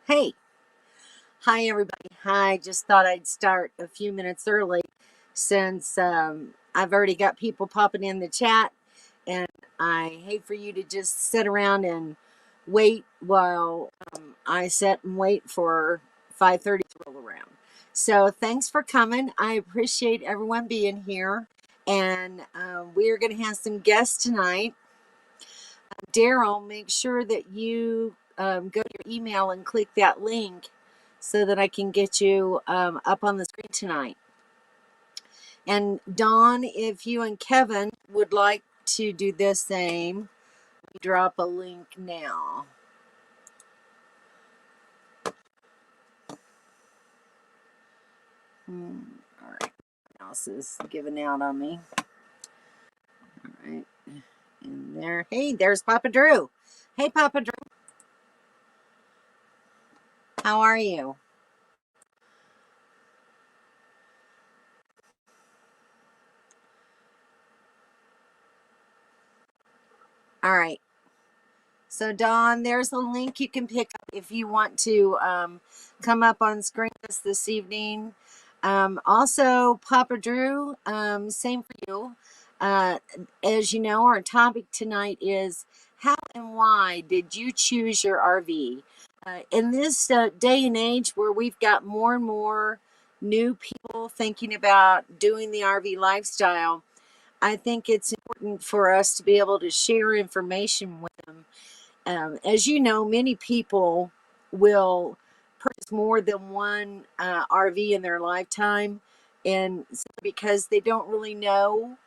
Hey, hi everybody. Hi, just thought I'd start a few minutes early since I've already got people popping in the chat, and I hate for you to just sit around and wait while I sit and wait for 5:30 to roll around. So thanks for coming. I appreciate everyone being here, and we are going to have some guests tonight. Daryl, make sure that you go to your email and click that link so that I can get you up on the screen tonight. And Dawn, if you and Kevin would like to do the same, drop a link now. All right. Mouse is giving out on me. All right. And there. Hey, there's Papa Drew. Hey, Papa Drew. How are you? All right. So, Dawn, there's a link you can pick up if you want to come up on screen this evening. Also, Papa Drew, same for you. Uh, as you know, our topic tonight is how and why did you choose your RV? In this day and age where we've got more and more new people thinking about doing the RV lifestyle, I think it's important for us to be able to share information with them. As you know, many people will purchase more than one RV in their lifetime, and because they don't really know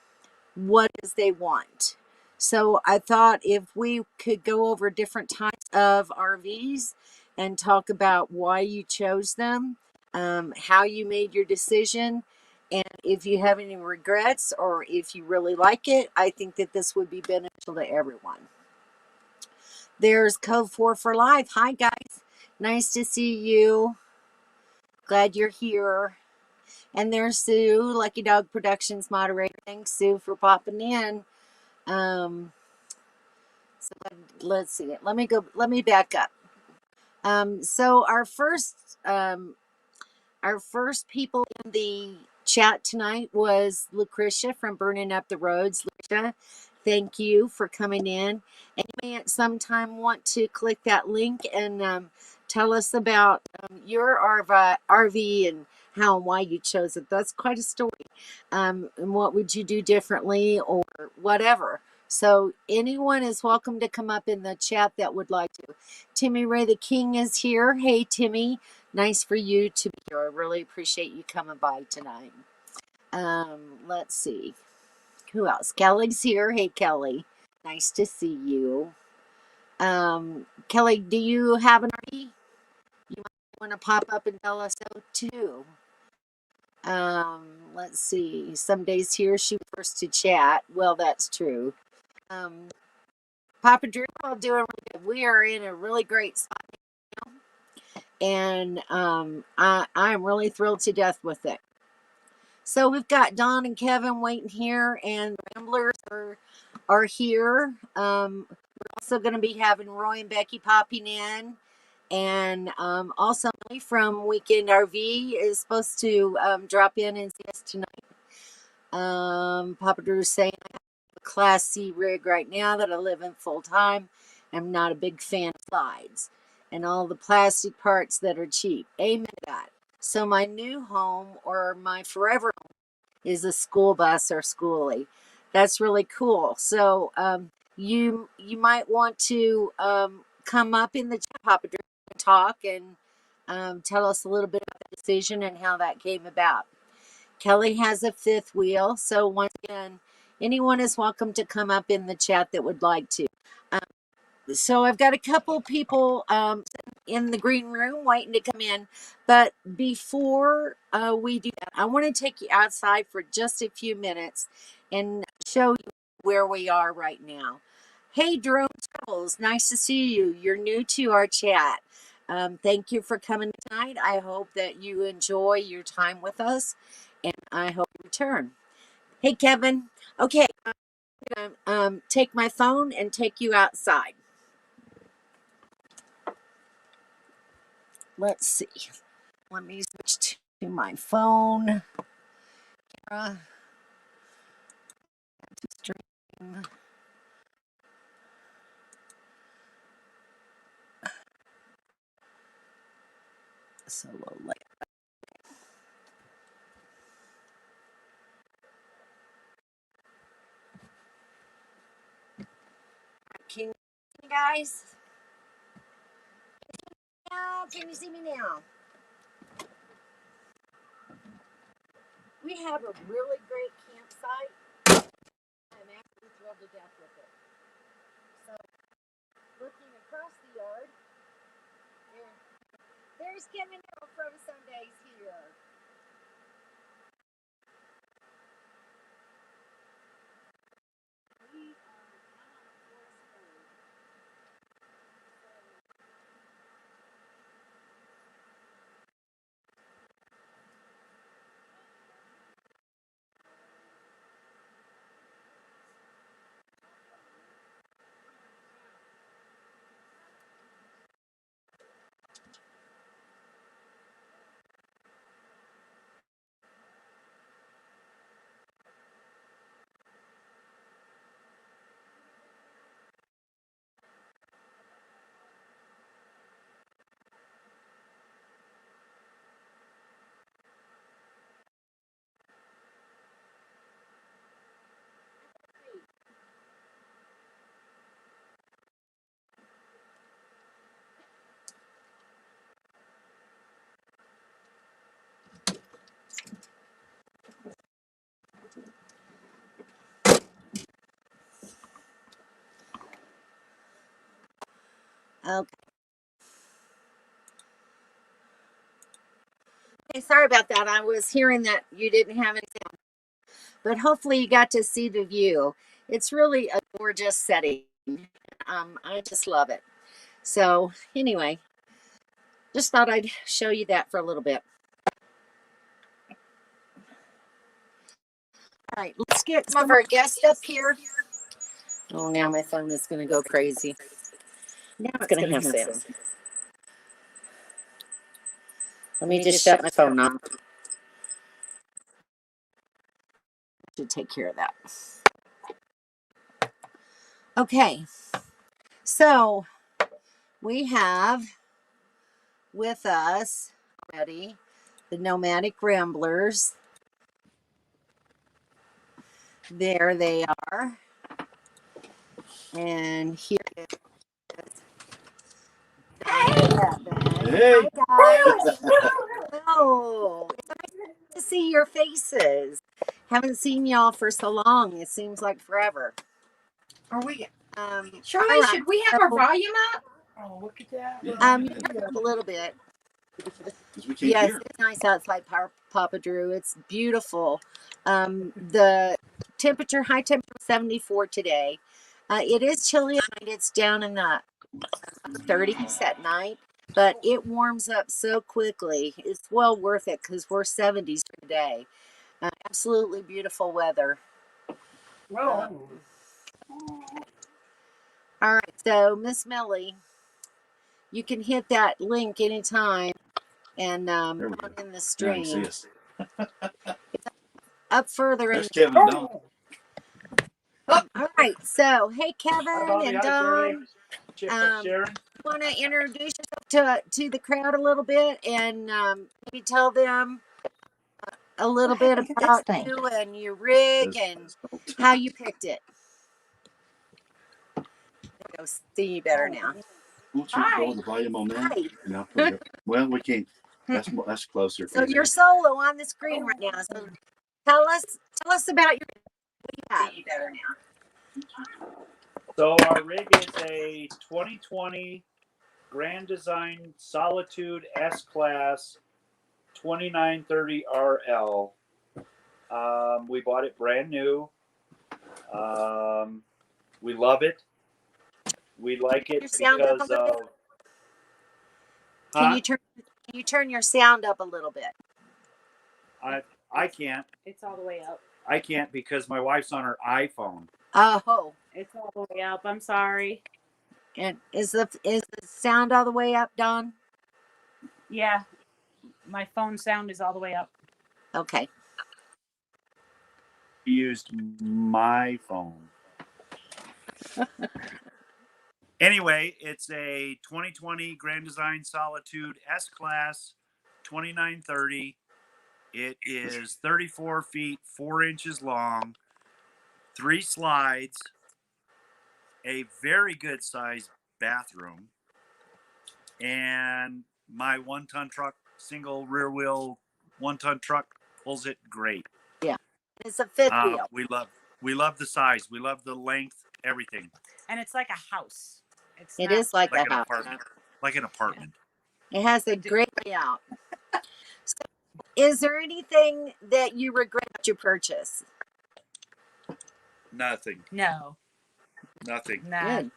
what it is they want. So I thought if we could go over different types of RVs and talk about why you chose them, how you made your decision, and if you have any regrets or if you really like it, I think that this would be beneficial to everyone. There's Code 4 for Life. Hi, guys. Nice to see you. Glad you're here. And there's Sue, Lucky Dog Productions moderator. Thanks, Sue, for popping in. Um, so let's see. Let me go. Let me back up. So our first people in the chat tonight was Lucretia from Burning Up the Roads. Lucretia, thank you for coming in. And you may at some time want to click that link and tell us about your RV and how and why you chose it. That's quite a story. And what would you do differently or whatever. So anyone is welcome to come up in the chat that would like to. Timmy Ray the King is here. Hey, Timmy. Nice for you to be here. I really appreciate you coming by tonight. Let's see. Who else? Kelly's here. Hey, Kelly. Nice to see you. Kelly, do you have an RV? You might want to pop up and tell us so too. Let's see. Some days here, she first to chat. Well, that's true. Um, Papa Drew, all doing really good. We are in a really great spot now, and I'm really thrilled to death with it. So we've got Don and Kevin waiting here, and the Ramblers are here. We're also going to be having Roy and Becky popping in, and also Emily from Weekend RV is supposed to drop in and see us tonight. Papa Drew's saying I have a Class C rig right now that I live in full time. I'm not a big fan of slides and all the plastic parts that are cheap. Amen to that. So my new home or my forever home is a school bus or schoolie. That's really cool. So you might want to come up in the chat, Papa Drew, and talk and tell us a little bit about the decision and how that came about. Kelly has a fifth wheel. So once again, anyone is welcome to come up in the chat that would like to. So I've got a couple people in the green room waiting to come in. But before we do that, I want to take you outside for just a few minutes and show you where we are right now. Hey, Drone Travels, nice to see you. You're new to our chat. Thank you for coming tonight. I hope that you enjoy your time with us, and I hope you return. Hey, Kevin. Okay, I'm going to take my phone and take you outside. let's see. Let me switch to my phone. To stream. Solo layout. Can you see me, guys? Now, can you see me now? We have a really great campsite. I'm absolutely thrilled to death with it. So, looking across the yard, there's Kevin from Sundays here. We are out on a forest road. Okay. Okay, sorry about that. I was hearing that you didn't have any sound, but hopefully you got to see the view. It's really a gorgeous setting. I just love it. So anyway, just thought I'd show you that for a little bit. All right, let's get some of our guests up here. Oh, now my phone is going to go crazy. Now it's going to have sound. Let me just shut my phone off. To take care of that. Okay, so we have with us already the Nomadic Ramblers. There they are. And here is. Hey. Hi, guys. Hello. It's nice to see your faces. Haven't seen y'all for so long. It seems like forever. Are we? Shirley, right. Should we have our volume up? Oh, look at that. You're up a little bit. Yes, it's nice outside, Papa Drew. It's beautiful. The temperature, high temperature, 74 today. It is chilly at night. It's down in the 30s at night, but it warms up so quickly. It's well worth it because we're 70s today. Absolutely beautiful weather. All right, so Miss Melly, you can hit that link anytime and on in the stream. Up further in Kevin and Don. All right, so hey Kevin and Don, Sharon, want to introduce yourself to the crowd a little bit and maybe tell them a little bit about you and your rig and how you picked it. I'll see you better now. Won't you go the volume on that? Hi. Well, we can't. That's closer. So you're solo on the screen right now. So tell us about your. What do you better now. So our rig is a 2020 Grand Design Solitude S-Class 2930 RL. We bought it brand new. We love it. We like it because of. Can you turn your sound up a little bit? I can't. It's all the way up. I can't because my wife's on her iPhone. Oh. It's all the way up. I'm sorry. And is the sound all the way up, Don? Yeah. My phone sound is all the way up. Okay. Used my phone. Anyway, it's a 2020 Grand Design Solitude S-Class 2930. It is 34 feet, 4 inches long, 3 slides, a very good sized bathroom, and my 1-ton truck, single rear wheel 1-ton truck pulls it great. Yeah. It's a fifth wheel. We love the size. We love the length, everything. And it's like a house. It is like a an house. apartment. Like an apartment. It has a great layout. So, is there anything that you regret your purchase? Nothing. No. Nothing. Nah. Good.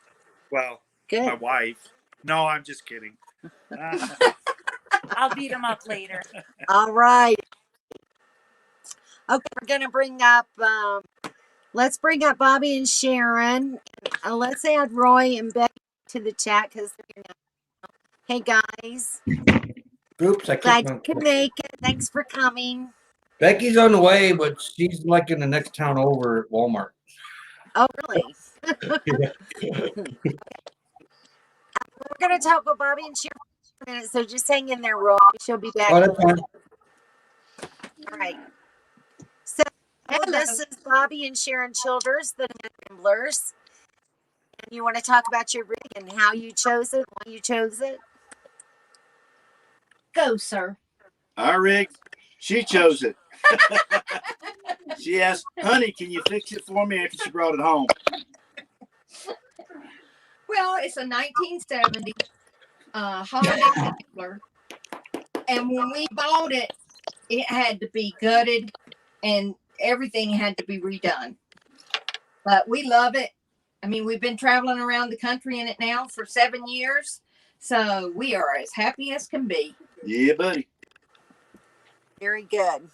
Well, Good. my wife. No, I'm just kidding. I'll beat him up later. All right. Okay, we're gonna bring up. Let's bring up Bobby and Sharon. Let's add Roy and Becky to the chat because they're now. Hey guys. Oops, I Glad kicked you my. could make it. Thanks for coming. Becky's on the way, but she's like in the next town over at Walmart. Oh, really? We're going to talk with Bobby and Sharon for a minute, so just hang in there, Roy. She'll be back. Oh, that's fine. All right. So, this is Bobby and Sharon Childers, the Ramblers. And you want to talk about your rig and how you chose it, why you chose it? Go, sir. Our rig, she chose it. She asked, honey, can you fix it for me after she brought it home? Well, it's a 1970 holiday Rambler. And when we bought it, it had to be gutted and everything had to be redone. But we love it. I mean, we've been traveling around the country in it now for 7 years. So we are as happy as can be. Yeah, buddy. Very good.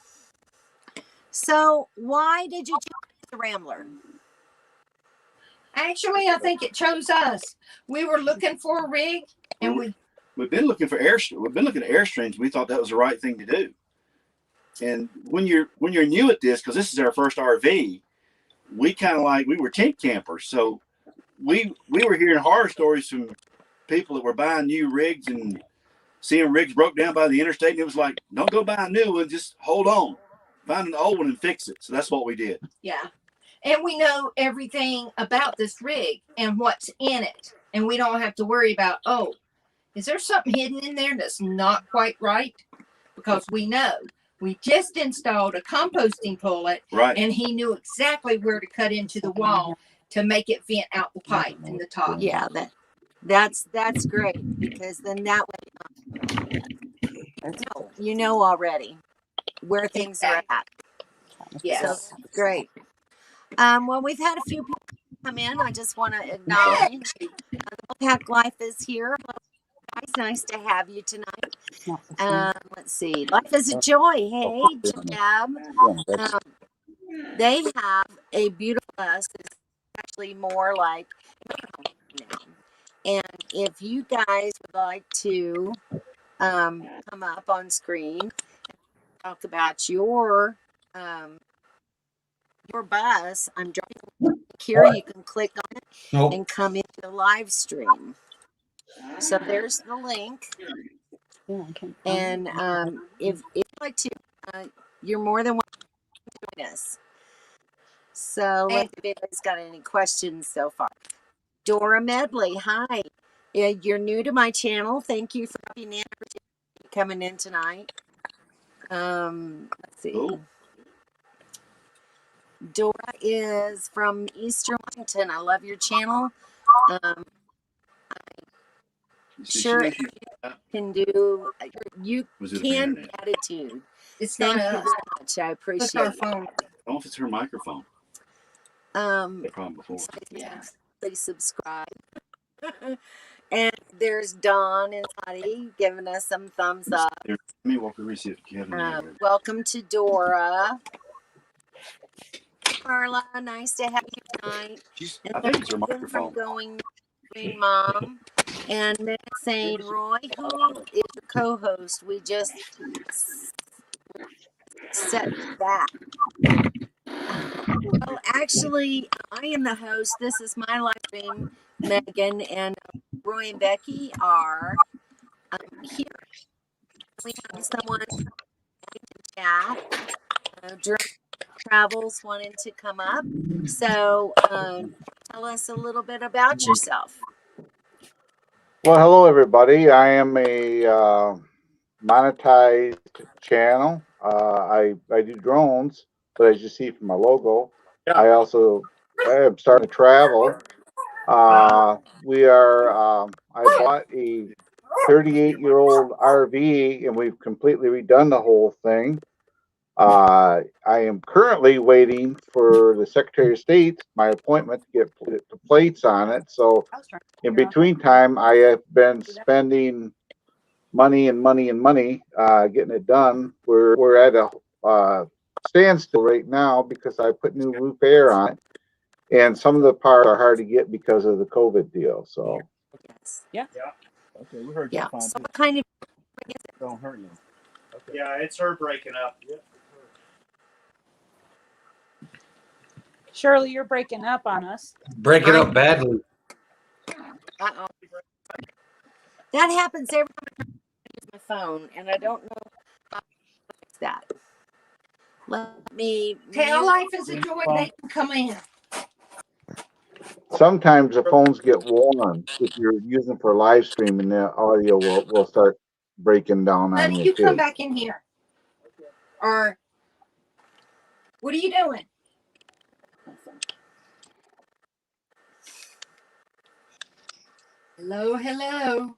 So, why did you choose the Rambler? Actually, I think it chose us. We were looking for a rig, and we've been looking for we've been looking at Airstreams. We thought that was the right thing to do. And when you're new at this, because this is our first RV, we kind of we were tent campers. So we were hearing horror stories from people that were buying new rigs and seeing rigs broke down by the interstate. And it was like, don't go buy a new one, just hold on, find an old one and fix it. So that's what we did. Yeah. And we know everything about this rig and what's in it. And we don't have to worry about, oh, is there something hidden in there that's not quite right? Because we know. We just installed a composting pullet, right? And he knew exactly where to cut into the wall to make it vent out the pipe in the top. Yeah, that's great, because then that way you know already where things are at. Yes. So great. Well, we've had a few people come in. I just want to acknowledge Pack Life is here. Hello, guys. Nice to have you tonight. Let's see. Life is a joy. Hey, Jab. They have a beautiful bus. It's actually more like now. And if you guys would like to come up on screen and talk about your bus, I'm drawing here. You can click on it and come into the live stream. So there's the link. And if you'd like to, you're more than welcome to join us. So let's see if anybody's got any questions so far. Dora Medley, hi. You're new to my channel. Thank you for coming in tonight. Let's see. Ooh. Dora is from Eastern Washington. I love your channel. Sure, you can do. You can gratitude. It's Thank not you very much. I appreciate it. I don't know if it's her microphone. The problem before. Yeah. Please subscribe. And there's Dawn and Lottie giving us some thumbs up. Let me walk over and see if Kevin. Welcome to Dora. Carla, nice to have you tonight. I think it's her microphone. Going Green Mom. And Meg's saying, Roy, who is your co-host? We just set that. Well, actually, I am the host. This is my live stream. Megan and Roy and Becky are here. We have someone to chat. Drone Travels wanted to come up. So tell us a little bit about yourself. Well, hello everybody. I am a monetized channel. I do drones, but as you see from my logo, I am starting to travel. We are. I bought a 38-year-old RV, and we've completely redone the whole thing. I am currently waiting for the Secretary of State, my appointment, to get the plates on it. So in between time, I have been spending money and money and money getting it done. We're at a standstill right now because I put new roof air on it, and some of the parts are hard to get because of the COVID deal. So Yeah. Okay, we heard Yeah. that fine. So what kind of Don't hurt you. Okay. Yeah, it's her breaking up. Yep. Shirley, you're breaking up on us. Breaking up badly. Uh-oh. That happens every time I use my phone, and I don't know how to fix that. Let me Tell mute. life is a joy. They can come in. sometimes the phones get warm if you're using for live stream, and the audio will start breaking down on Honey, you you come too. back in here. Or what are you doing? Hello, hello.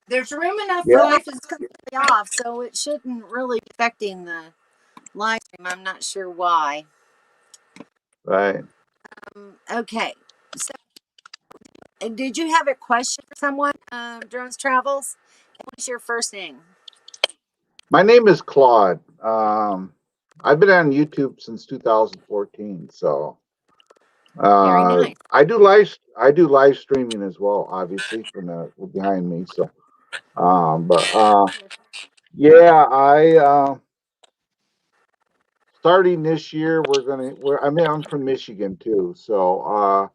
There's room enough for Yeah, life is It's completely off, so it shouldn't really be affecting the live stream. I'm not sure why. right. Okay. So, did you have a question for someone? Drones Travels. What's your first name? My name is Claude. I've been on YouTube since 2014, so Very nice. I do live streaming as well, obviously from the behind me. So, yeah, I starting this year I'm from Michigan too, so Uh-huh.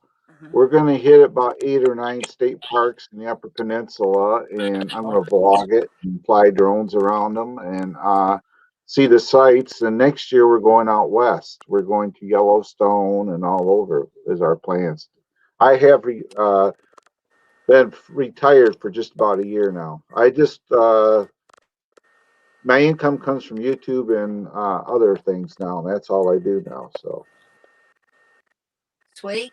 we're gonna hit about 8 or 9 state parks in the Upper Peninsula, and I'm gonna vlog it and fly drones around them and see the sights. And next year we're going out west. We're going to Yellowstone and all over is our plans. I have been retired for just about a year now. My income comes from YouTube and other things now. And that's all I do now. So sweet.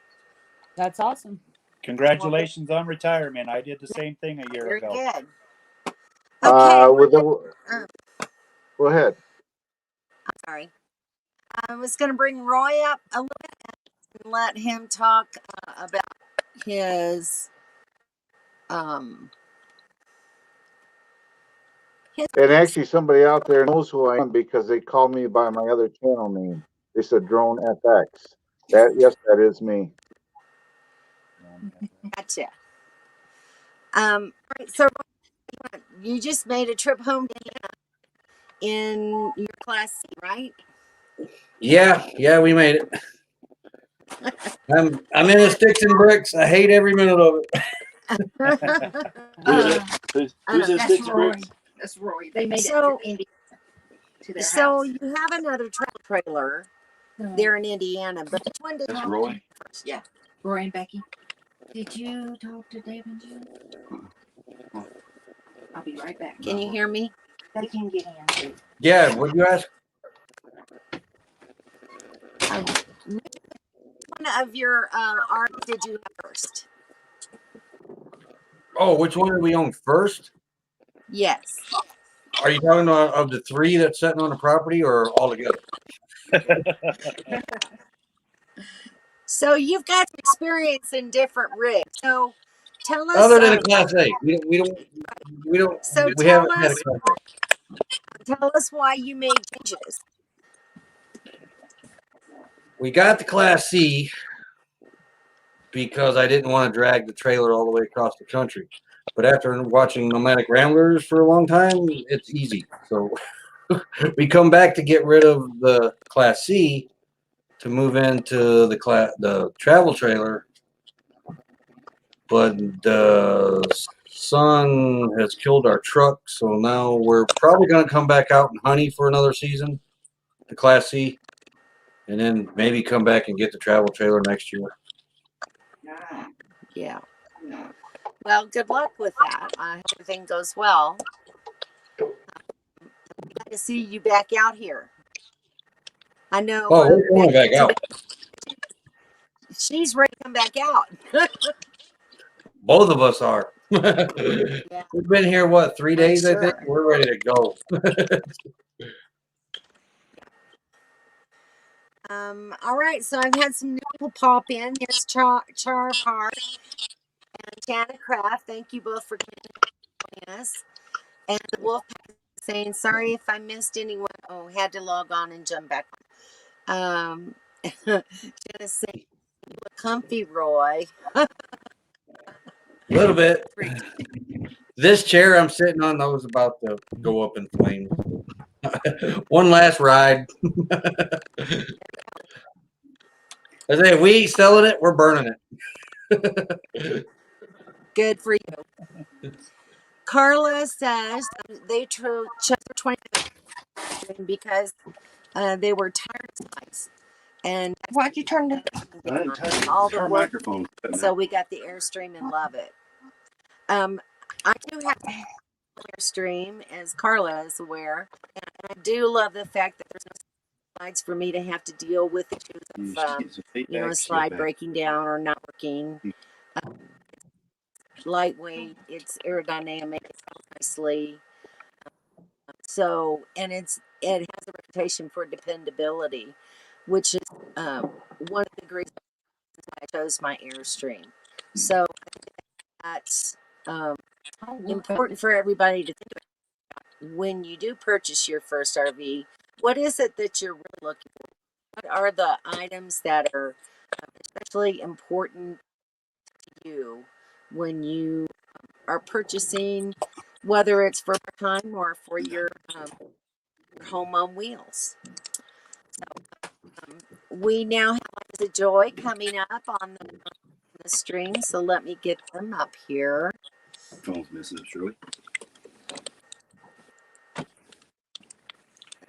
That's awesome. Congratulations on retirement. I did the same thing a year Very ago. good. Okay. Go ahead. I'm sorry. I was going to bring Roy up a little bit and let him talk about his And actually, somebody out there knows who I am because they called me by my other channel name. They said Drone FX. Yes, that is me. Gotcha. All right, so you just made a trip home to Indiana in your Class C, right? Yeah, we made it. I'm in the sticks and bricks. I hate every minute of it. Who's in That's six Roy. bricks? That's Roy. They made So- it to Indy. To their So house. you have another trailer there in Indiana, but which one did That's you Roy. first? Yeah. Roy and Becky. Did you talk to Dave and Jill? I'll be right back. Can you hear me? They can get in. Yeah, what'd you ask? Which one of your art did you have first? Oh, which one did we own first? Yes. Are you talking of the 3 that's sitting on the property or all together? So you've got experience in different rigs. So tell us. Other than a Class A, we don't. So We tell haven't had a Class A. us why you made changes. we got the Class C because I didn't want to drag the trailer all the way across the country. But after watching Nomadic Ramblers for a long time, it's easy. So we come back to get rid of the Class C to move into the travel trailer. But the sun has killed our truck, so now we're probably going to come back out and honey for another season, the Class C, and then maybe come back and get the travel trailer next year. Yeah. Well, good luck with that. I hope everything goes well. Glad to see you back out here. I know. Oh, we're going back out. She's ready to come back out. Both of us are. Yeah, We've been here, what, 3 days, I think? sure. We're ready to go. All right, so I've had some new people pop in. Here's Char of Heart and Jana Craft. Thank you both for joining us. And the Wolf saying, sorry if I missed anyone. Oh, had to log on and jump back on. Jana saying, comfy, Roy. A little bit. This chair I'm sitting on, that was about to go up in flames. One last ride. I say, if we ain't selling it, we're burning it. Good for you. Carla says they chose 20 because they were tired of slides. And Why'd you turn the I didn't touch it. all It's the her wood, microphone. so we got the Airstream and love it. I do have Airstream, as Carla is aware, and I do love the fact that there's no slides for me to have to deal with issues of a slide breaking down or not working. Lightweight, it's aerodynamic, it's nicely. So, and it has a reputation for dependability, which is one of the reasons why I chose my Airstream. So that's important for everybody to think about when you do purchase your first RV. What is it that you're really looking for? What are the items that are especially important to you when you are purchasing, whether it's for time or for your home on wheels? So, we now have the Joy coming up on the stream, so let me get them up here. Phone's messing up, Shirley. Let's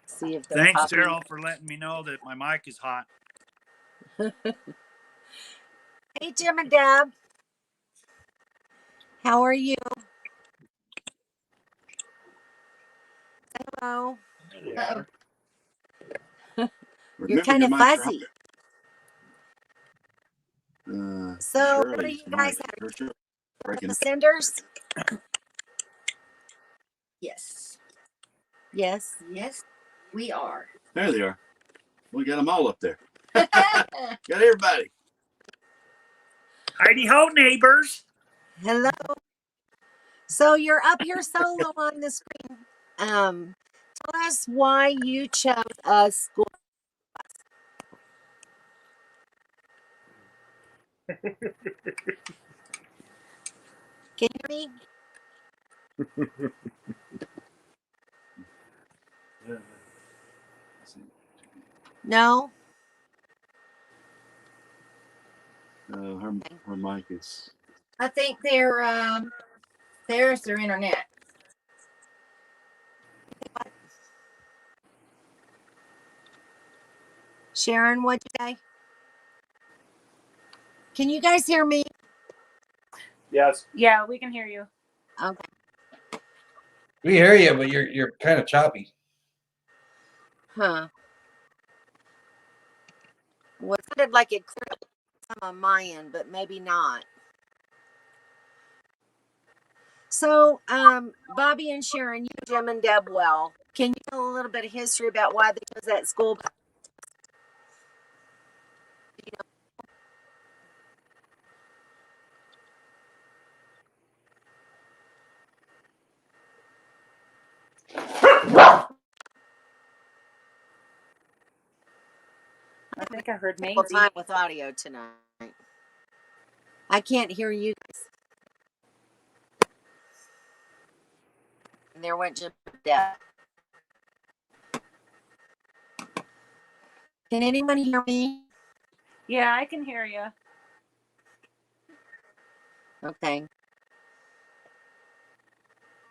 see if they're Thanks, popping. Daryl, for letting me know that my mic is hot. Hey, Jim and Deb. How are you? Hello. You're kind of fuzzy. So, what are you guys having? The cinders? Yes. Yes. Yes, we are. There they are. We got them all up there. Got everybody. Heidi ho, neighbors. Hello. So you're up here solo on the screen. Tell us why you chose a school bus. Can you hear me? No. Her mic is. I think there's their internet. Sharon, what'd you say? Can you guys hear me? Yes. Yeah, we can hear you. Okay. We hear you, but you're kind of choppy. Huh. Well, it sounded like it cleared some on my end, but maybe not. So, Bobby and Sharon, you, Jim and Deb, well, can you tell a little bit of history about why they chose that school? I think think I heard maybe. Well, time with audio tonight. I can't hear you guys. And there went Jim death. Can anyone hear me? Yeah, I can hear you. Okay.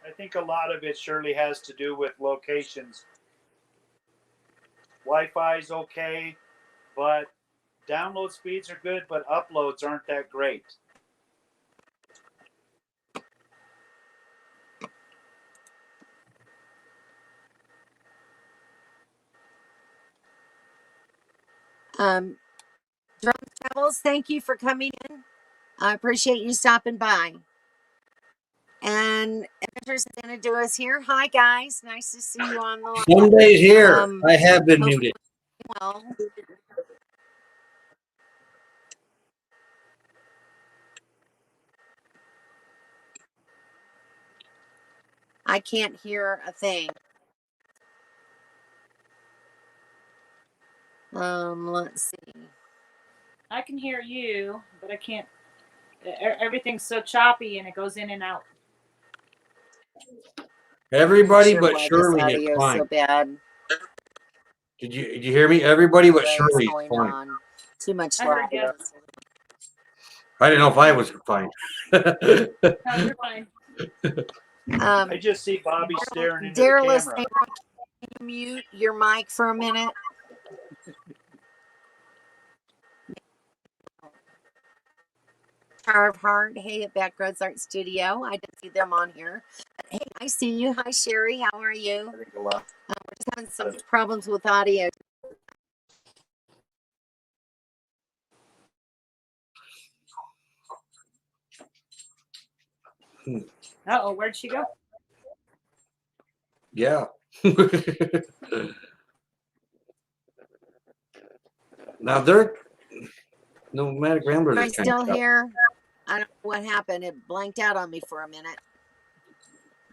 I think a lot of it surely has to do with locations. Wi-Fi is okay, but download speeds are good, but uploads aren't that great. Drone Travels, thank you for coming in. I appreciate you stopping by. And Adventures is going to do us here. Hi, guys. Nice to see you on the line. Monday's here. I have been muted. Well, I can't hear a thing. Let's see. I can hear you, but I can't. Everything's so choppy and it goes in and out. Everybody Sure but why Shirley this is audio is fine. so bad. Did you hear me? Everybody but What is Shirley is going fine. on? Too much I heard you. light. I didn't know if I was fine. No, you're fine. I just see Bobby staring into Daryl the is camera. saying, can you mute your mic for a minute? Tower of Heart, hey, at Backroads Art Studio. I didn't see them on here. Hey, I see you. Hi, Sherry. How are you? I think a lot. We're just having some problems with audio. Uh-oh, where'd she go? Yeah. Now they're nomadic ramblers. Am I still here? I don't know what happened. It blanked out on me for a minute.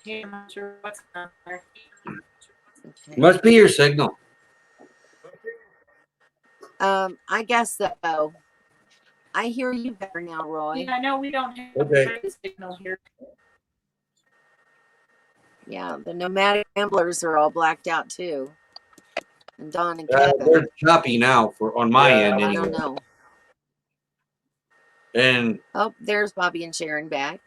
Yeah, I'm not sure what's on there. Okay. Must be your signal. I guess so. I hear you better now, Roy. Yeah, I know we don't have a signal here. Yeah, the nomadic ramblers are all blacked out too. And Don and Kevin. They're choppy now on my end. I Anyway. don't know. And oh, there's Bobby and Sharon back.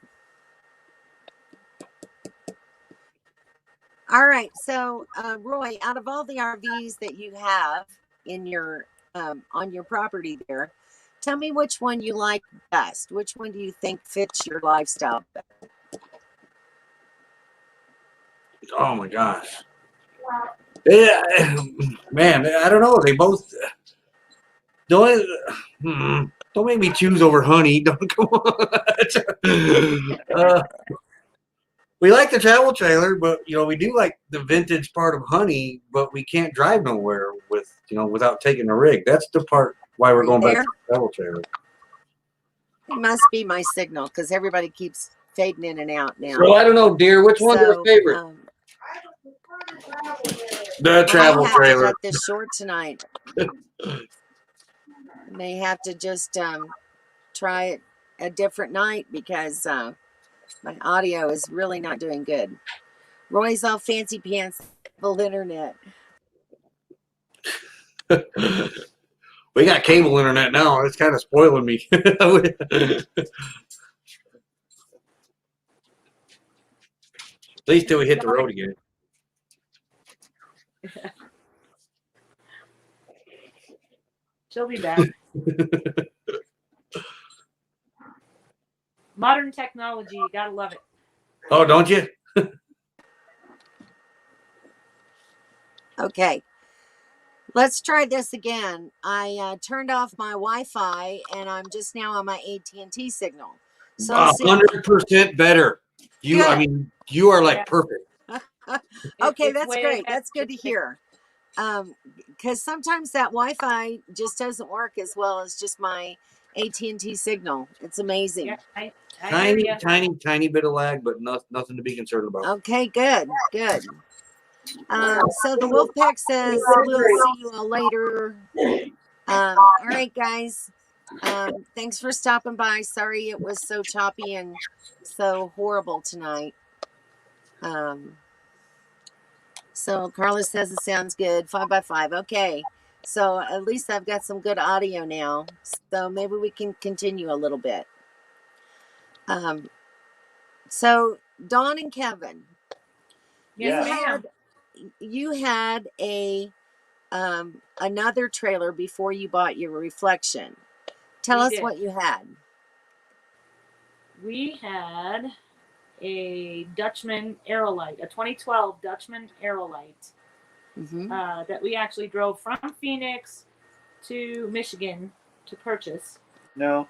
All right, so Roy, out of all the RVs that you have in your on your property there, tell me which one you like best. Which one do you think fits your lifestyle best? oh my gosh, yeah, man, I don't know. They both don't make me choose over honey. Don't come on. We like the travel trailer, but we do like the vintage part of honey, but we can't drive nowhere without taking a rig. That's the part why we're going back to the travel trailer. It must be my signal because everybody keeps fading in and out now. So I don't know, dear. Which one's your favorite? The travel trailer. I have to cut this short tonight. May have to just try it a different night because my audio is really not doing good. Roy's all fancy pants, full internet. We got cable internet now. It's kind of spoiling me. At least till we hit the road again. She'll be back. Modern technology, you gotta love it. Oh, don't you? Okay. Let's try this again. I turned off my Wi-Fi and I'm just now on my AT&T signal. So 100% better. I mean, you are like perfect. Okay, that's great. That's good to hear. Because sometimes that Wi-Fi just doesn't work as well as just my AT&T signal. It's amazing. Yeah, Tiny bit of lag, but nothing to be concerned about. Okay, good. So the Wolfpack says, we'll see you all later. All right, guys. Thanks for stopping by. Sorry it was so choppy and so horrible tonight. So Carla says it sounds good. 5x5. Okay. So at least I've got some good audio now. So maybe we can continue a little bit. So Dawn and Kevin, Yes, ma'am. you had a another trailer before you bought your Reflection. Tell us what you had. We had a Dutchman Aerolite, a 2012 Dutchman Aerolite that we actually drove from Phoenix to Michigan to purchase. No.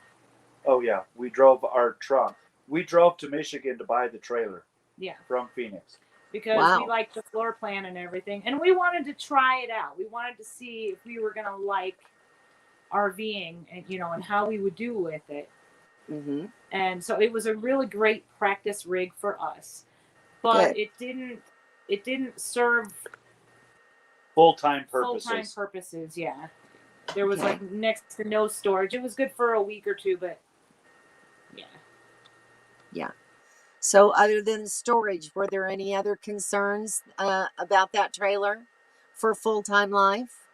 Oh, yeah. We drove our truck. We drove to Michigan to buy the trailer. Yeah. From Phoenix. Because we liked the floor plan and everything. And we wanted to try it out. We wanted to see if we were going to like RVing and, and how we would do with it. Mm-hmm. And so it was a really great practice rig for us. But it didn't serve full-time purposes. Full-time purposes, yeah. There was like next to no storage. It was good for a week or two, but yeah. Yeah. So other than storage, were there any other concerns about that trailer for full-time life?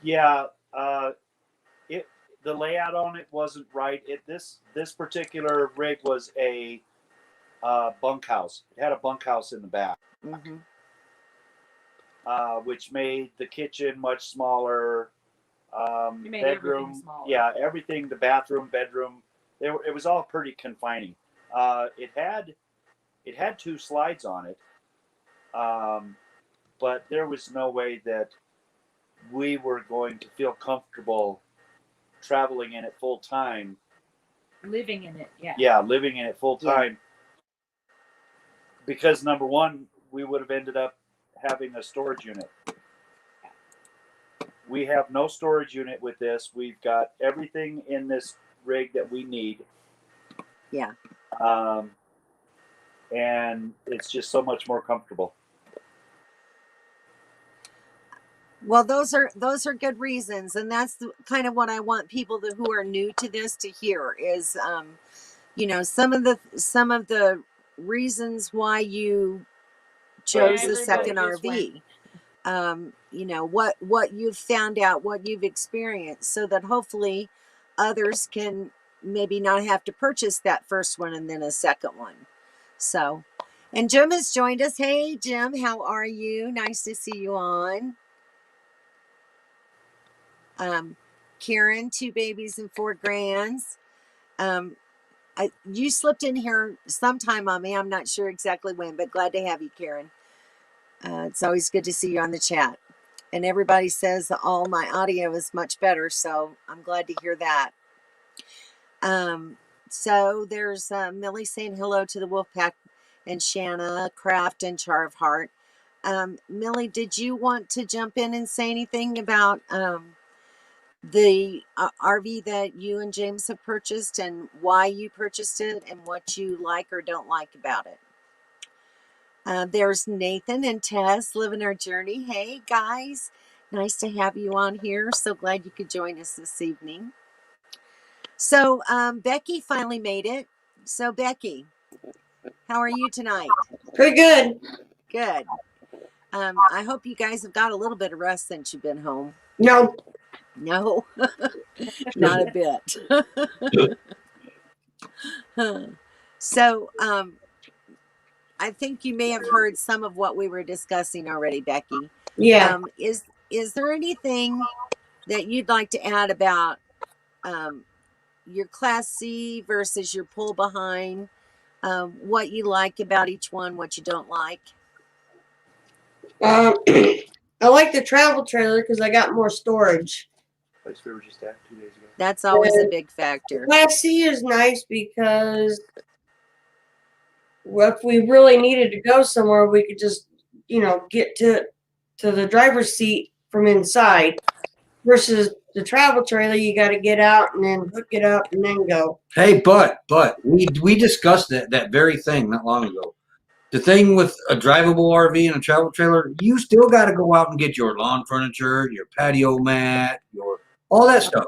Yeah, the layout on it wasn't right. This particular rig was a bunkhouse. It had a bunkhouse in the back, which made the kitchen much smaller. Bedroom, smaller. Yeah, everything. The bathroom, bedroom. It was all pretty confining. It had 2 slides on it, but there was no way that we were going to feel comfortable traveling in it full time. Living in it, yeah. Yeah, living in it full time. Because number one, we would have ended up having a storage unit. We have no storage unit with this. We've got everything in this rig that we need. Yeah. And it's just so much more comfortable. Well, those are good reasons, and that's kind of what I want people who are new to this to hear is, some of the reasons why you chose the second RV. What you've found out, what you've experienced, so that hopefully others can maybe not have to purchase that first one and then a second one. So, and Jim has joined us. Hey, Jim, how are you? Nice to see you on. Karen, 2 babies and 4 grands. You slipped in here sometime on me. I'm not sure exactly when, but glad to have you, Karen. It's always good to see you on the chat. And everybody says all my audio is much better, so I'm glad to hear that. So there's Millie saying hello to the Wolfpack and Shanna, Kraft, and Char of Heart. Millie, did you want to jump in and say anything about the RV that you and James have purchased and why you purchased it and what you like or don't like about it? There's Nathan and Tess living our journey. Hey, guys. Nice to have you on here. So glad you could join us this evening. So Becky finally made it. So Becky, how are you tonight? Pretty good. Good. I hope you guys have got a little bit of rest since you've been home. No. No, not a bit. So I think you may have heard some of what we were discussing already, Becky. Yeah. Is there anything that you'd like to add about your Class C versus your pull behind? What you like about each one, what you don't like? I like the travel trailer because I got more storage. Place we were just at 2 days ago. That's always a big factor. Class C is nice because if we really needed to go somewhere, we could just, get to the driver's seat from inside. Versus the travel trailer, you got to get out and then hook it up and then go. Hey, but we discussed that very thing not long ago. The thing with a drivable RV and a travel trailer, you still got to go out and get your lawn furniture, your patio mat, your all that stuff.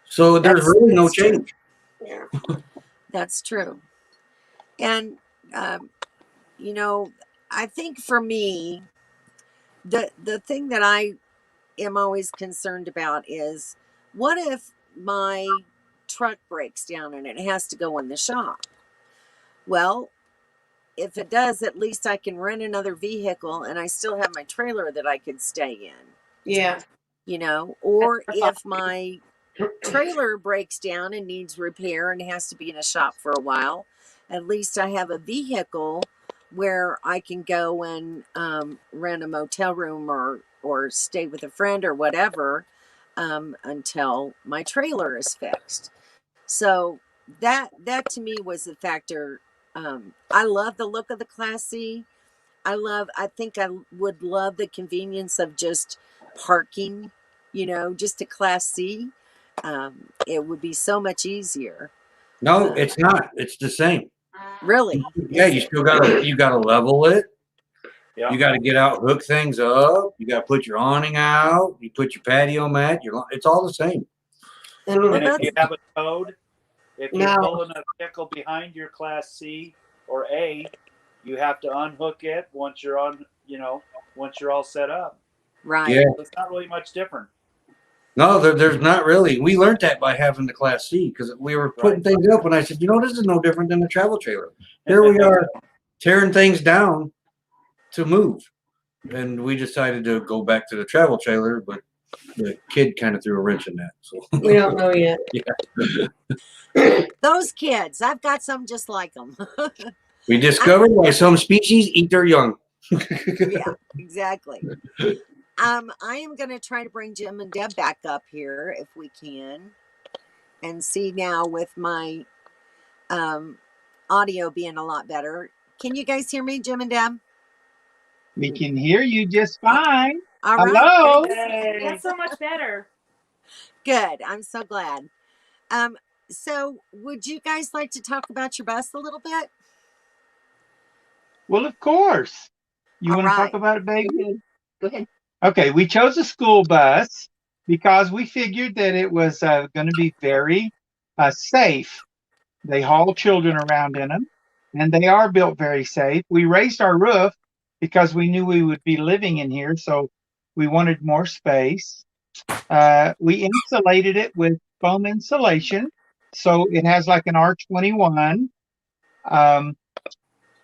So there's really no change. Yeah. That's true. And, you know, I think for me, the thing that I am always concerned about is what if my truck breaks down and it has to go in the shop? Well, if it does, at least I can rent another vehicle and I still have my trailer that I could stay in, Yeah. you know, or if my trailer breaks down and needs repair and has to be in a shop for a while, at least I have a vehicle where I can go and rent a motel room or stay with a friend or whatever until my trailer is fixed. So that to me was a factor. I love the look of the Class C. I think I would love the convenience of just parking, you know, just a Class C. It would be so much easier. No, it's not. It's the same. Really? Yeah, Is you it? still gotta level it. Yeah. You gotta get out, hook things up. You gotta put your awning out. You put your patio mat. It's all the same. Well, And if you that's have a towed, if you're No. pulling a vehicle behind your Class C or A, you have to unhook it once you're on, once you're all set up. right. Yeah. So it's not really much different. No, there's not really. We learned that by having the Class C because we were putting Right. things up, and I said, this is no different than a travel trailer. Here we are tearing things down to move, and we decided to go back to the travel trailer, but the kid kind of threw a wrench in that. So We don't know yet. Those kids, I've got some just like them. we discovered why some species eat their young. Yeah, exactly. I am going to try to bring Jim and Deb back up here if we can, and see now with my audio being a lot better. Can you guys hear me, Jim and Deb? We can hear you just fine. All right. Hello. Yay. That's so much better. Good. I'm so glad. So would you guys like to talk about your bus a little bit? Well, of course. You All want to talk right. about it, baby? Go ahead. Okay, we chose a school bus because we figured that it was going to be very safe. They haul children around in them, and they are built very safe. We raised our roof because we knew we would be living in here, so we wanted more space. We insulated it with foam insulation, so it has like an R21.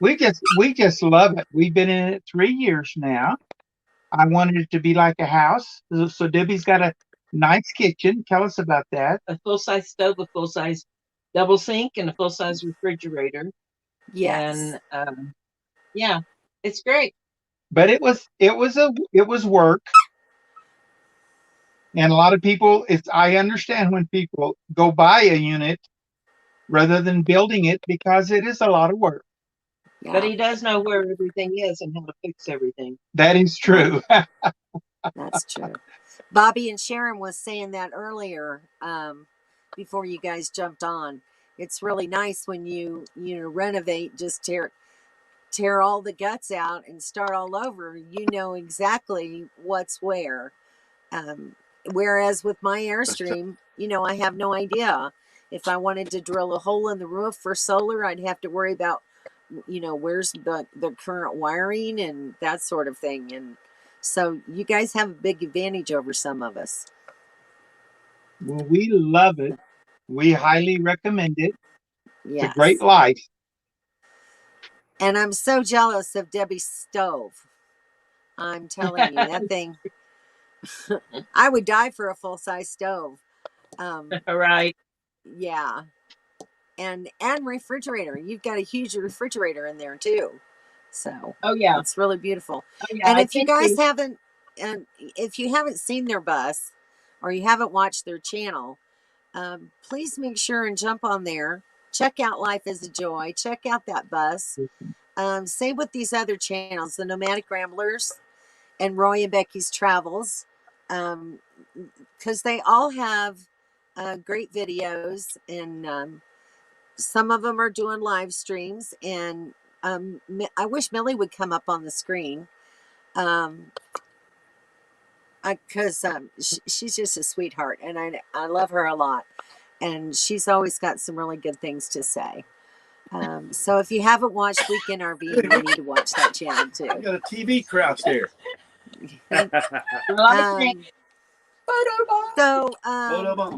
We just love it. We've been in it 3 years now. I wanted it to be like a house. So Debbie's got a nice kitchen. Tell us about that. A full-size stove, a full-size double sink, and a full-size refrigerator. Yes. And yeah, it's great. But it was work. And a lot of people, I understand when people go buy a unit rather than building it because it is a lot of work. Yeah. But he does know where everything is and how to fix everything. That is true. That's true. Bobby and Sharon was saying that earlier before you guys jumped on. It's really nice when you renovate, just tear all the guts out and start all over. You know exactly what's where. Whereas with my Airstream, I have no idea. If I wanted to drill a hole in the roof for solar, I'd have to worry about, where's the current wiring and that sort of thing. And so you guys have a big advantage over some of us. Well, we love it. We highly recommend it. Yes. It's a great life. And I'm so jealous of Debbie's stove. I'm telling you, that thing, I would die for a full-size stove. Right. Yeah. And refrigerator. You've got a huge refrigerator in there too. So Oh yeah. it's really beautiful. Oh yeah. And I if you think guys haven't seen their bus or you haven't watched their channel, please make sure and jump on there. Check out Life is a Joy. Check out that bus. Same with these other channels, the Nomadic Ramblers and Roy and Becky's Travels, because they all have great videos, and some of them are doing live streams. And I wish Millie would come up on the screen. because she's just a sweetheart, and I love her a lot, and she's always got some really good things to say. So if you haven't watched Weekend RV, you need to watch that channel too. I got a TV crouch there.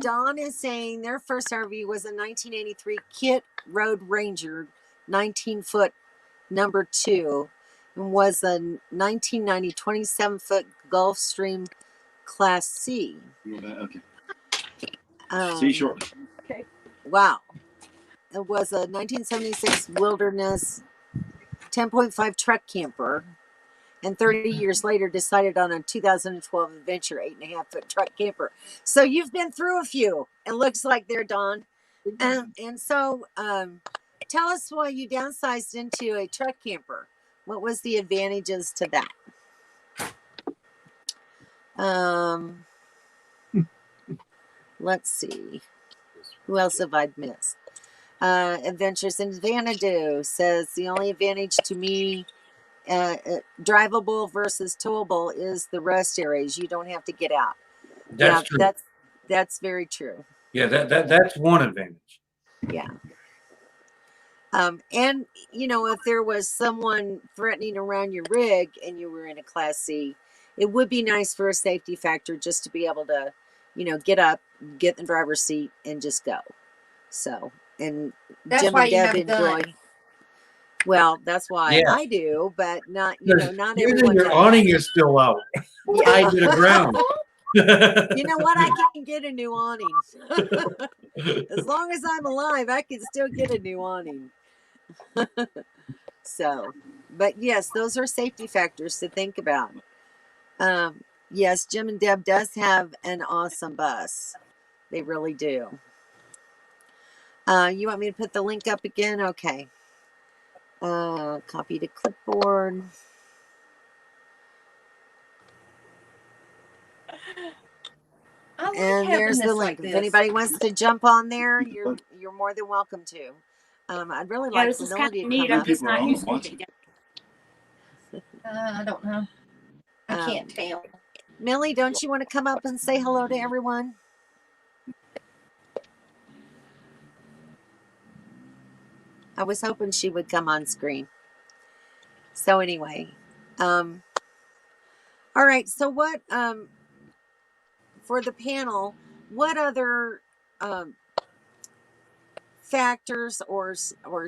Dawn is saying their first RV was a 1983 Kit Road Ranger, 19-foot number 2, and was a 1990 27-foot Gulfstream Class C. Okay. See you shortly. Okay. Wow. It was a 1976 Wilderness 10.5 truck camper, and 30 years later decided on a 2012 Adventure 8.5-foot truck camper. So you've been through a few, it looks like there, Dawn. And so tell us why you downsized into a truck camper. What was the advantages to that? Let's see. Who else have I missed? Adventures in Xanadu says the only advantage to me, drivable versus towable, is the rest areas. You don't have to get out. That's true. That's very true. Yeah, that's one advantage. Yeah. And you know, if there was someone threatening around your rig and you were in a Class C, it would be nice for a safety factor just to be able to, you know, get up, get in the driver's seat, and just go. So, and That's Jim why and you Deb have a gun. enjoy. Well, that's why Yeah. I do, but not, you know, not Usually everyone your does. awning is still out, tied to the ground. You know what? I can get a new awning. As long as I'm alive, I can still get a new awning. So, but yes, those are safety factors to think about. Yes, Jim and Deb does have an awesome bus. They really do. You want me to put the link up again? Okay. Copy to clipboard. And there's the link. If anybody wants to jump on there, you're more than welcome to. I'd really like this is kind Melody of to neat. come I'm up. just not used to it yet. I don't know. I can't tell. Millie, don't you want to come up and say hello to everyone? I was hoping she would come on screen. So anyway, all right. So what, for the panel, what other factors or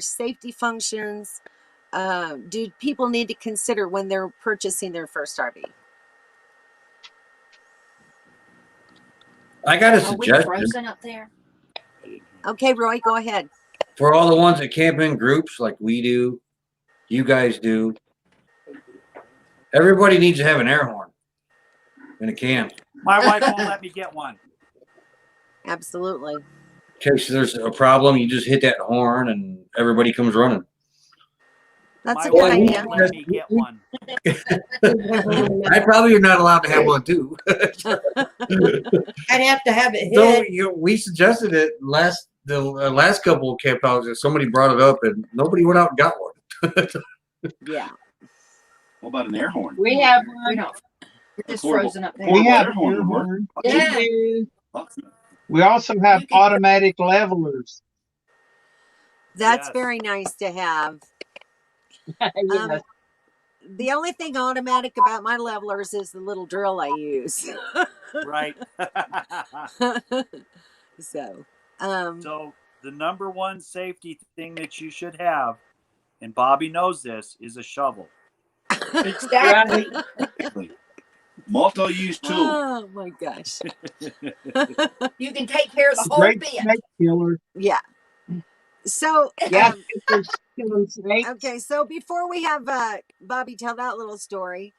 safety functions do people need to consider when they're purchasing their first RV? I got a Are we suggestion frozen up there? Okay, Roy, go ahead. for all the ones that camp in groups like we do, you guys do. Everybody needs to have an air horn in a camp. My wife won't let me get one. Absolutely. In case there's a problem, you just hit that horn and everybody comes running. That's My a good wife idea. won't let me get one. I probably am not allowed to have one too. I'd have to have it So hit. we suggested it the last couple of camp houses. Somebody brought it up and nobody went out and got one. Yeah. What about an air horn? We have We one. don't. We're just Portable- frozen up there. We portable have air horn air would work. horn. Yeah. We also have automatic levelers. That's Yes. very nice to have. Yes. The only thing automatic about my levelers is the little drill I use. Right. So, So the number one safety thing that you should have, and Bobby knows this, is a shovel. Exactly. Multi-use tool. oh my gosh. You can take care of the whole Great bit. snake killer. Yeah. So, Yeah, it's killing snakes. okay. So before we have Bobby tell that little story,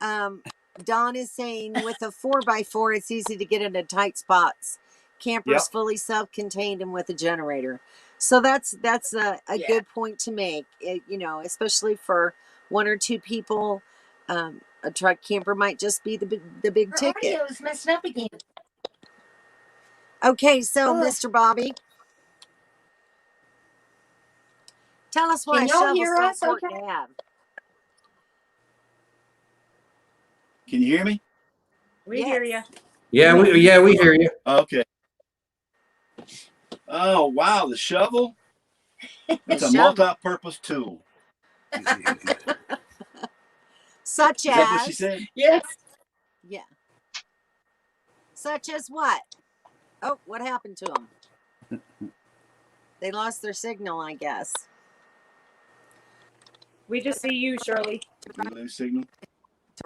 Don is saying with a 4x4, it's easy to get into tight spots. Camper's fully self-contained and with a generator. So that's a good point to make. You know, especially for one or two people, a truck camper might just be the big Her ticket. audio is messing up again. Okay, so Mr. Bobby, tell us why Can a y'all shovel's hear so us important okay? to have. Can you hear me? We hear you. Yeah, we hear you. Okay. Oh wow, the shovel. It's a shovel. multi-purpose tool. Such Is that what she as, said? Yes. yeah. Such as what? Oh, what happened to them? They lost their signal, I guess. We just see you, Shirley. Did we lose signal?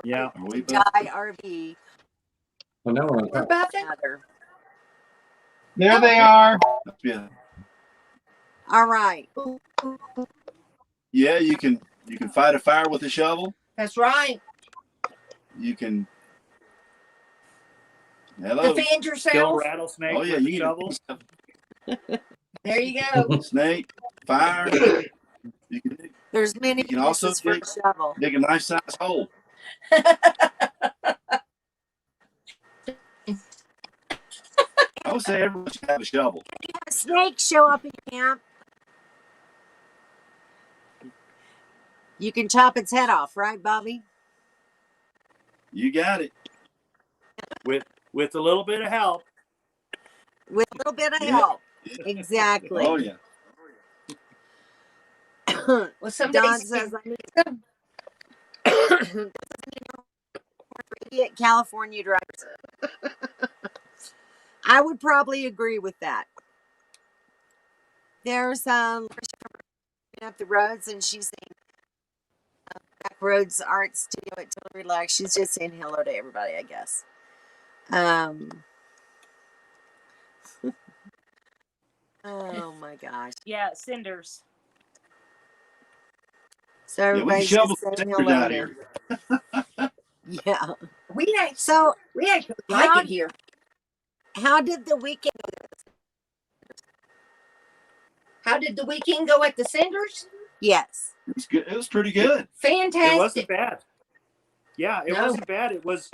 Yeah. Are we Die both? RV. Well, now we're on We're top. buffing. Another. There they are. Yeah. All right. Yeah, you can fight a fire with a shovel. That's right. You can. Hello. Defend Kill yourself. rattlesnake Oh yeah, with a you shovel. There you go. snake, fire. You can There's many You can also uses for a shovel. dig a nice size hole. I would say everyone should have a shovel. Snakes show up in camp. You can chop its head off, right, Bobby? You got it. With a little bit of help. With a little bit of Yeah. help. Exactly. Oh yeah. Well, someday Don says, I mean, idiot California drivers. I would probably agree with that. There's up the roads, and she's saying back roads art studio at Totally Relax. She's just saying hello to everybody, I guess. Oh my gosh. Yeah, cinders. So Yeah, we can everybody's shovel just saying cinders hello out to- here. Yeah. So So we actually like how- it here. how did the weekend How did the weekend go at the Cinders? Yes. It was good. It was pretty good. Fantastic. It wasn't bad. Yeah, it No. wasn't bad. It was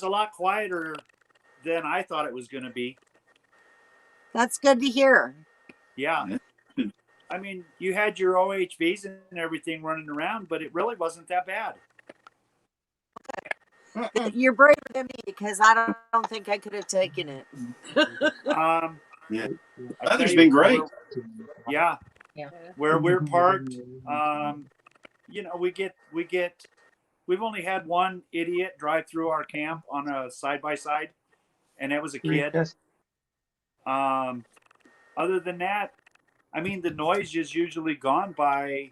a lot quieter than I thought it was going to be. That's good to hear. Yeah. I mean, you had your OHVs and everything running around, but it really wasn't that bad. You're braver than me because I don't think I could have taken it. Yeah. I tell Weather's you, been great. Yeah. Yeah. Where we're parked, you know, we've only had one idiot drive through our camp on a side-by-side, and it was a kid. Yes. Other than that, I mean, the noise is usually gone by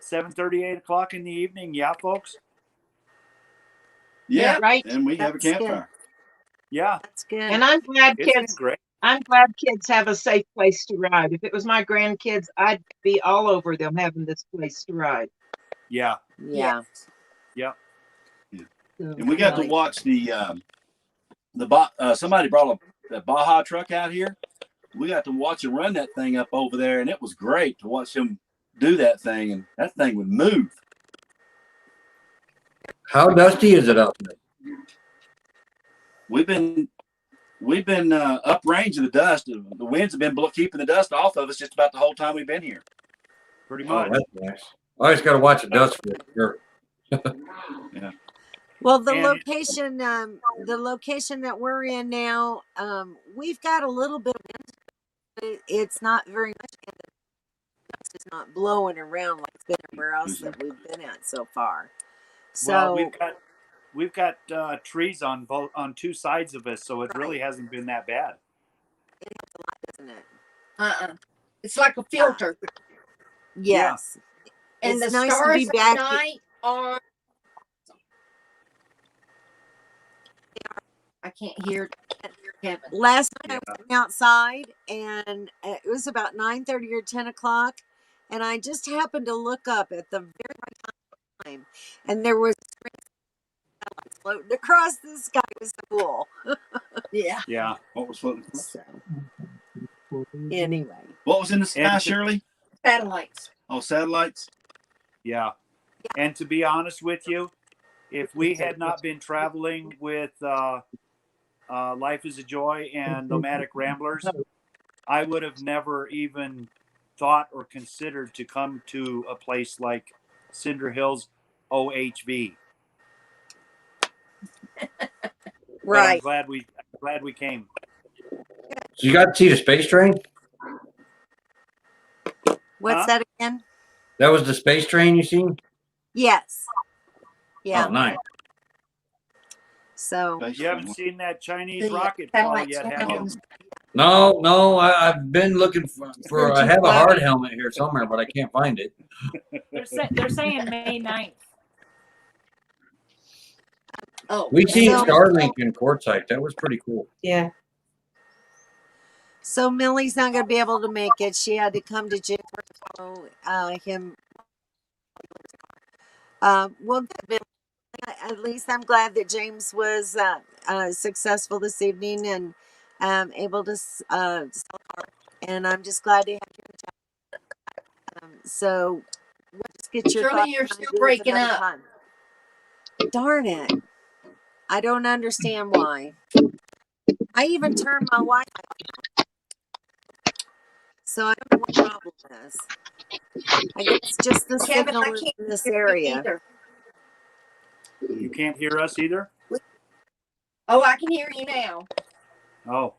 7:30, 8 o'clock in the evening. Yeah, folks? Yeah. Right. And we have a That's good. campfire. Yeah. That's good. And I'm glad It's been kids. great. I'm glad kids have a safe place to ride. If it was my grandkids, I'd be all over them having this place to ride. Yeah. Yeah. Yeah. And we got to watch somebody brought a Baja truck out here. We got to watch him run that thing up over there, and it was great to watch him do that thing, and that thing would move. How dusty is it out there? We've been uprange of the dust. The winds have been keeping the dust off of us just about the whole time we've been here. Pretty Oh, much. that's nice. I always got to watch the dust for sure. Yeah. Well, the And- location that we're in now, we've got a little bit of wind, but it's not very much. And the dust is not blowing around like it's been everywhere else that we've been at so far. So Well, we've got trees on two sides of us, so it really hasn't been that bad. it helps a lot, doesn't it? It's like a filter. Yes. And It's the nice to stars be at back. night are. I can't hear Kevin. Last night I went outside and it was about 9:30 or 10 o'clock, and I just happened to look up at the very right time, and there was satellites floating across the sky. It was so cool. Yeah. Yeah. What was floating? So anyway, What was in the sky, And- Shirley? Satellites. Oh, satellites. Yeah. And to be honest with you, if we had not been traveling with Life is a Joy and Nomadic Ramblers, I would have never even thought or considered to come to a place like Cinder Hills OHV. But I'm Right. glad we came. So you got to see the space train? What's Huh? that again? That was the space train you seen? Yes. Yeah. Oh, nice. So You haven't seen that Chinese The rocket fall satellite yet, have you? channels. No, I've been looking for I have a Wow. hard helmet here somewhere, but I can't find it. They're saying May 9th. Oh, We seen So- Starlink in Quartzsite. That was pretty cool. Yeah. So Millie's not going to be able to make it. She had to come to Jim. Well, good, Millie. At least I'm glad that James was successful this evening and able to sell a car. And I'm just glad to have you in town. So we'll just get your Shirley, thoughts you're and still ideas breaking another up. time. Darn it. I don't understand why. I even turned my Wi-Fi on. So I don't know what the problem is. I guess just the Kevin, signal I is can't in this hear you area. either. You can't hear us either? Oh, I can hear you now. Oh.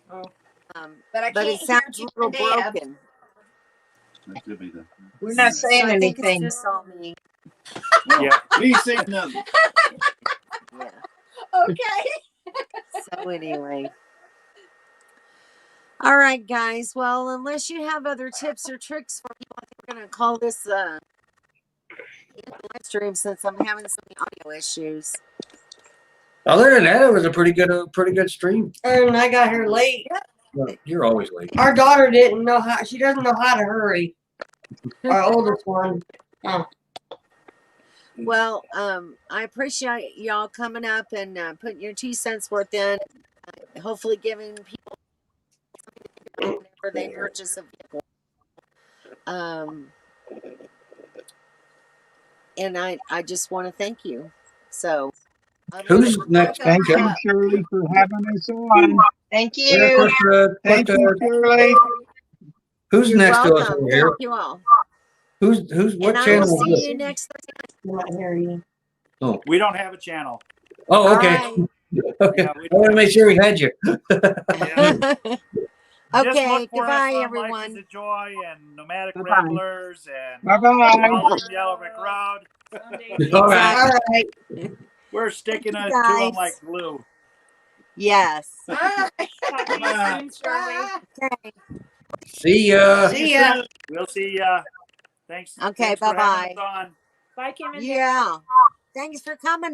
But I But can't it sounds hear a little Jim and Deb. broken. That could be the. We're not So saying I think it's anything. just all me. Yeah. We ain't saying nothing. Yeah. Okay. So anyway. All right, guys. Well, unless you have other tips or tricks for people, I think we're going to call this live stream since I'm having some audio issues. Other than that, it was a pretty good stream. And I got here late. Well, you're always late. Our daughter didn't know how. She doesn't know how to hurry. Our oldest one. Oh. Well, I appreciate y'all coming up and putting your 2 cents worth in. Hopefully, giving people whenever they purchase a vehicle. And I just want to thank you. So, Who's next? Thank you, Shirley, for having us on. Thank Yeah, you. Thank you, Shirley. Who's you're next to us welcome. over here? Thank you all. Who's what And I channel will is see this? you next Thursday. Not hearing. Oh, We don't have a channel. oh, All okay. right. Okay. Yeah, I want to make sure we had you. Yeah. Just Okay. look for Goodbye, us on everyone. Life is a Joy and Nomadic Bye-bye. Ramblers and Bye-bye. Golden Yellow Brick Road. All right. All right. We're sticking it to Guys. them like glue. Yes. Bye. Talk to you Bye. soon, Shirley. Okay. See ya. See ya. We'll see ya. Thanks. Okay. Thanks for having Bye-bye. us on. Bye, Kim and Dave. Yeah. Thanks for coming.